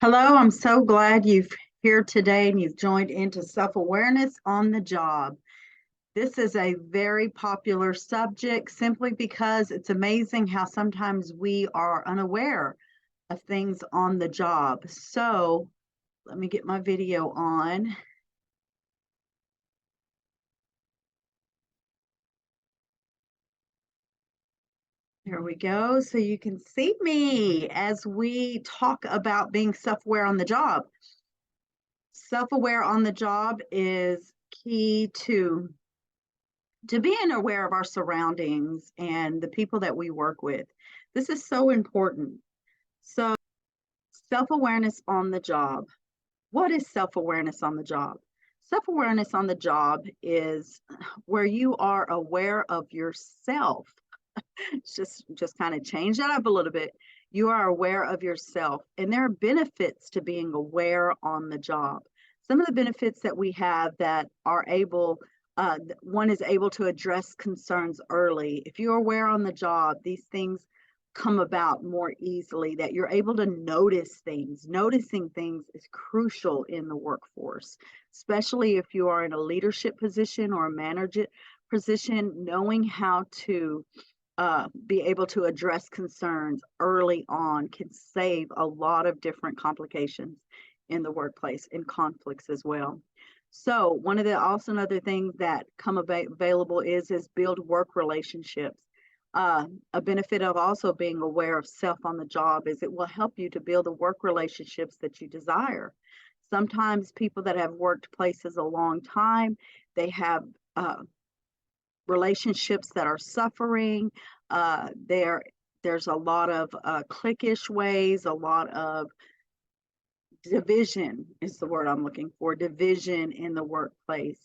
Hello, I'm so glad you've here today and you've joined into self-awareness on the job. This is a very popular subject simply because it's amazing how sometimes we are unaware of things on the job. So let me get my video on. There we go. So you can see me as we talk about being self-aware on the job. Self-aware on the job is key to being aware of our surroundings and the people that we work with. This is so important. So, self-awareness on the job. What is self-awareness on the job? Self-awareness on the job is where you are aware of yourself. Just kind of change that up a little bit. You are aware of yourself, and there are benefits to being aware on the job. Some of the benefits that we have that are able one is able to address concerns early. If you're aware on the job, these things come about more easily, that you're able to notice things. Noticing things is crucial in the workforce, especially if you are in a leadership position or a manager position. Knowing how to be able to address concerns early on can save a lot of different complications in the workplace and conflicts as well. So one of the also another things that come available is build work relationships. A benefit of also being aware of self on the job is it will help you to build the work relationships that you desire. Sometimes people that have worked places a long time, they have relationships that are suffering. There's a lot of cliquish ways, a lot of division is the word I'm looking for, division in the workplace,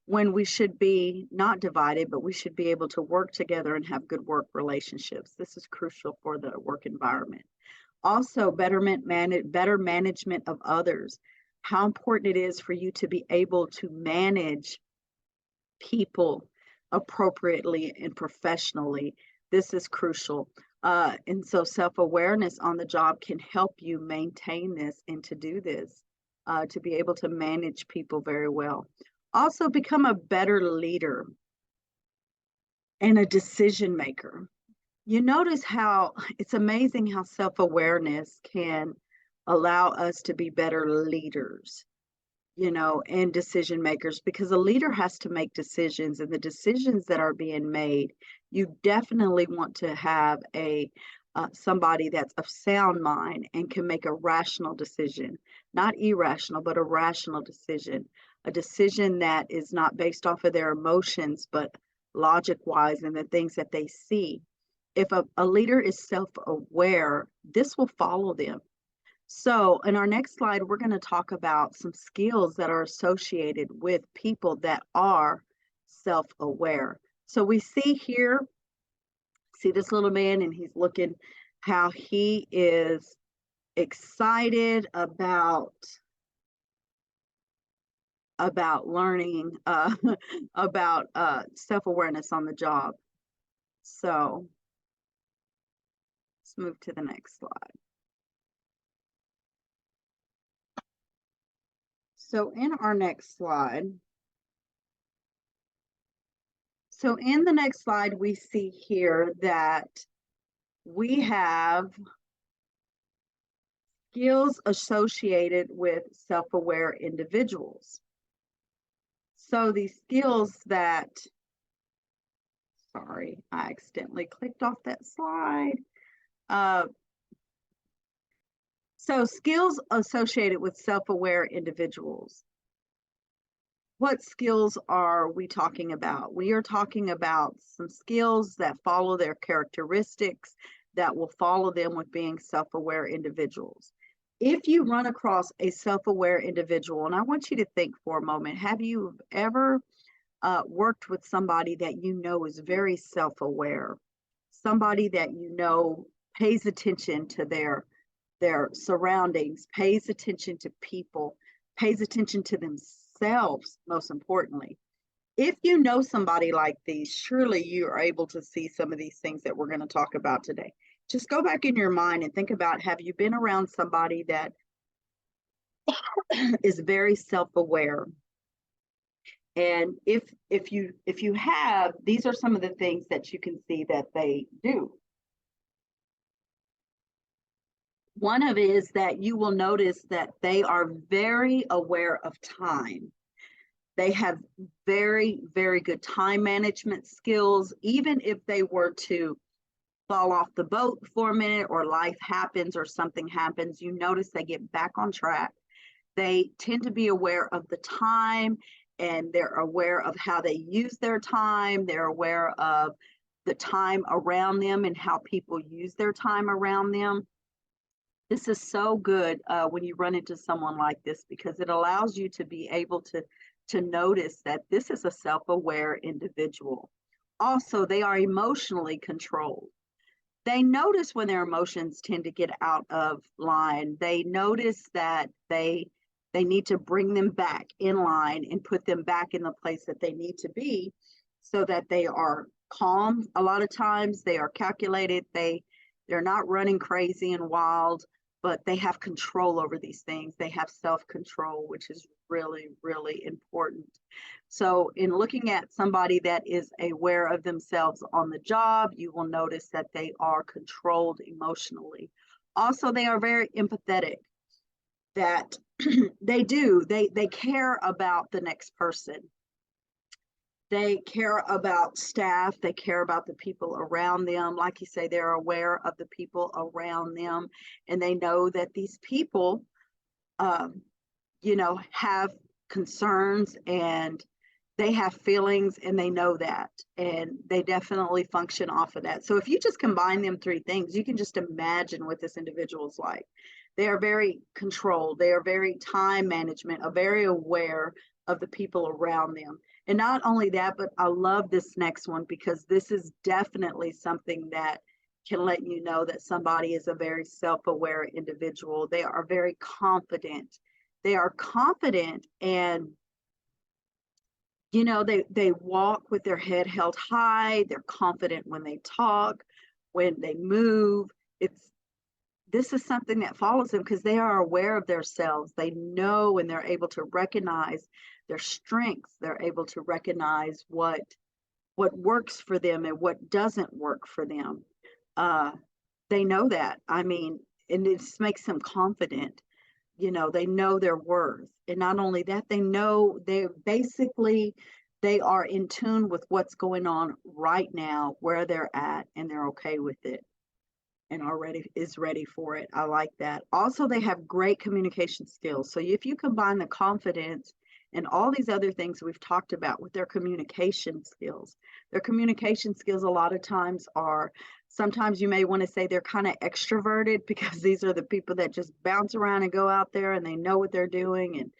when we should be not divided, but we should be able to work together and have good work relationships. This is crucial for the work environment. Also, better management of others. How important it is for you to be able to manage people appropriately and professionally. This is crucial. And so self-awareness on the job can help you maintain this and to do this, to be able to manage people very well. Also, become a better leader and a decision maker. You notice how it's amazing how self-awareness can allow us to be better leaders, and decision makers, because a leader has to make decisions, and the decisions that are being made, you definitely want to have somebody that's of sound mind and can make a rational decision, not irrational, but a rational decision, a decision that is not based off of their emotions, but logic wise and the things that they see. If a leader is self-aware, this will follow them. So in our next slide, we're going to talk about some skills that are associated with people that are self-aware. So we see here, see this little man, and he's looking how he is excited about learning about self-awareness on the job. So let's move to the next slide. So in our next slide, so in the next slide, we see here that we have skills associated with self-aware individuals. So these skills that, sorry, I accidentally clicked off that slide. So skills associated with self-aware individuals. What skills are we talking about? We are talking about some skills that follow their characteristics that will follow them with being self-aware individuals. If you run across a self-aware individual, and I want you to think for a moment, have you ever worked with somebody that you know is very self-aware, somebody that you know pays attention to their surroundings, pays attention to people, pays attention to themselves, most importantly? If you know somebody like these, surely you are able to see some of these things that we're going to talk about today. Just go back in your mind and think about, have you been around somebody that is very self-aware. And if you have, these are some of the things that you can see that they do. One of it is that you will notice that they are very aware of time. They have very, very good time management skills. Even if they were to fall off the boat for a minute, or life happens or something happens, you notice they get back on track. They tend to be aware of the time, and they're aware of how they use their time. They're aware of the time around them and how people use their time around them. This is so good when you run into someone like this, because it allows you to be able to notice that this is a self-aware individual. Also, they are emotionally controlled. They notice when their emotions tend to get out of line. They notice that they need to bring them back in line and put them back in the place that they need to be, so that they are calm. A lot of times they are calculated. They're not running crazy and wild, but they have control over these things. They have self-control, which is really, really important. So in looking at somebody that is aware of themselves on the job, you will notice that they are controlled emotionally. Also, they are very empathetic, that they care about the next person. They care about staff. They care about the people around them. Like you say, they're aware of the people around them, and they know that these people, have concerns, and they have feelings, and they know that, and they definitely function off of that. So if you just combine them three things, you can just imagine what this individual is like. They are very controlled. They are very time management, are very aware of the people around them. And not only that, but I love this next one, because this is definitely something that can let you know that somebody is a very self-aware individual. They are very confident. They are confident, and they walk with their head held high. They're confident when they talk, when they move. This is something that follows them, because they are aware of themselves. They know, and they're able to recognize their strengths. They're able to recognize what works for them and what doesn't work for them. They know that. I mean, and it just makes them confident. They know their worth. And not only that, they know they are in tune with what's going on right now, where they're at, and they're okay with it, and already is ready for it. I like that. Also, they have great communication skills. So if you combine the confidence and all these other things we've talked about with their communication skills a lot of times are, sometimes you may want to say they're kind of extroverted, because these are the people that just bounce around and go out there, and they know what they're doing. And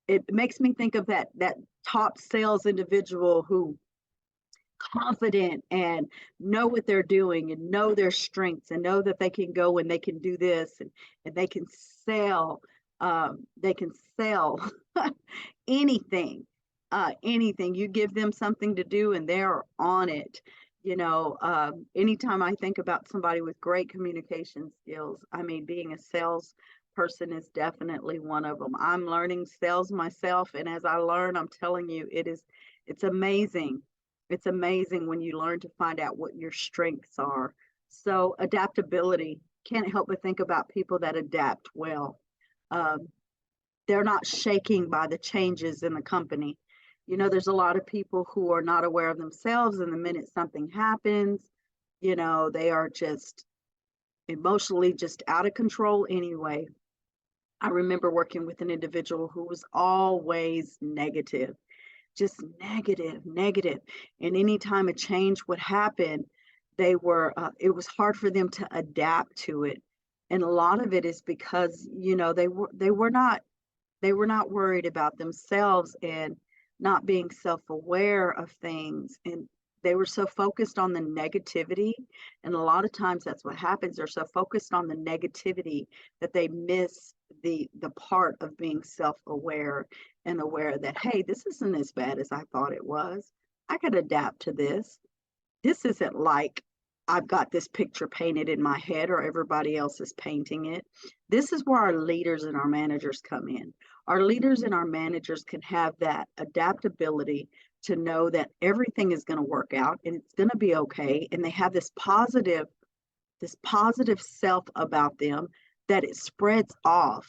it makes me think of that top sales individual who confident and know what they're doing, and know their strengths, and know that they can go and they can do this, and they can sell. They can sell anything. Anything you give them something to do, and they're on it. Anytime I think about somebody with great communication skills, I mean, being a sales person is definitely one of them. I'm learning sales myself, and as I learn, I'm telling you, it's amazing. It's amazing when you learn to find out what your strengths are. So adaptability, can't help but think about people that adapt well. Um, they're not shaking by the changes in the company. There's a lot of people who are not aware of themselves, and the minute something happens, they are just emotionally just out of control anyway. I remember working with an individual who was always negative, just negative, negative. And anytime a change would happen, it was hard for them to adapt to it. And a lot of it is because, they were not worried about themselves, and not being self-aware of things. And they were so focused on the negativity. And a lot of times that's what happens. They're so focused on the negativity that they miss the part of being self-aware, and aware that, hey, this isn't as bad as I thought it was. I could adapt to this. This isn't like I've got this picture painted in my head or everybody else is painting it. This is where our leaders and our managers come in. Our leaders and our managers can have that adaptability to know that everything is going to work out and it's going to be okay. And they have this positive self about them that it spreads off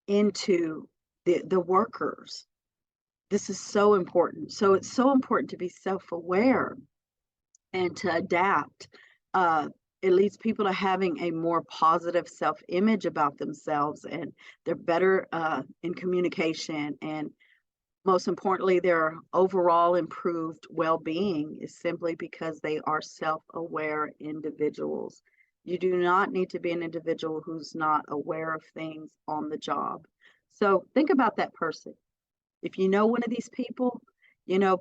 into the workers. This is so important. So it's so important to be self-aware and to adapt. It leads people to having a more positive self-image about themselves, and they're better in communication, and most importantly, their overall improved well-being is simply because they are self-aware individuals. You do not need to be an individual who's not aware of things on the job. So think about that person. If you know one of these people,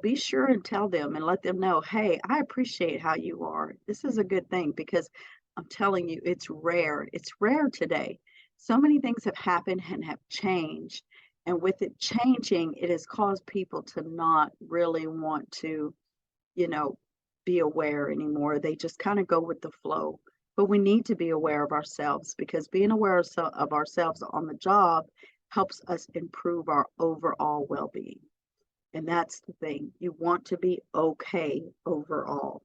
be sure and tell them and let them know, hey, I appreciate how you are. This is a good thing because I'm telling you, it's rare. It's rare today. So many things have happened and have changed. And with it changing, it has caused people to not really want to, you know, be aware anymore. They just kind of go with the flow. But we need to be aware of ourselves because being aware of ourselves on the job helps us improve our overall well being. And that's the thing. You want to be okay overall.